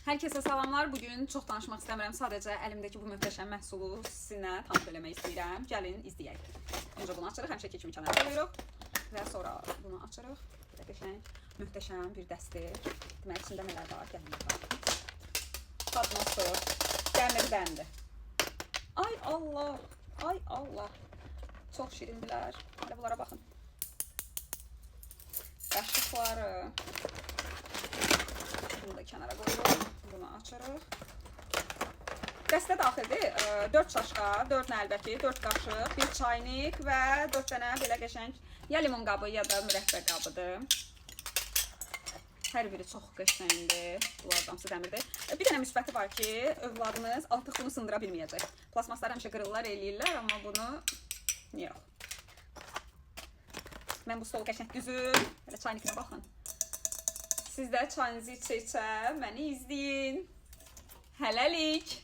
Hər kəsə salamlar. Bugün çox danışmaq istəmirəm. Sadəcə əlimdəki bu möhtəşəm məhsulu sizinlə tanış eləmək istəyirəm. Gəlin, izləyək. Öncə bunu açırıq, həmişəki kimi kənara qoyuruq və sonra bunu açırıq. Bir də qəşəng, möhtəşəm bir dəstir. Demək, içində nələr var? Gəlin baxaq. Padnosu, dəmirdəndir. Ay Allah, ay Allah. Çox şirindirlər. Hələ bunlara baxın. Qaşıqları. Bunu da kənara qoyuruq. Bunu açırıq. Dəstə daxildir. 4 çaşqa, 4 nəlbəki, 4 qaşıq, 1 çaynik və 4 dənə belə qəşəng ya limon qabı ya da mürəbbə qabıdır. Hər biri çox qəşəngdir. Bunlardan hamısı dəmirdir. Bir dənə müsbəti var ki, övladınız artıq bunu sındıra bilməyəcək. Plasmaslar həmişə qırırlar, eləyirlər, amma bunu yox. Mən bu stolu qəşəng düzüm. Belə çayniklə baxın. Siz də çayınızı içə-içə məni izləyin. Hələlik.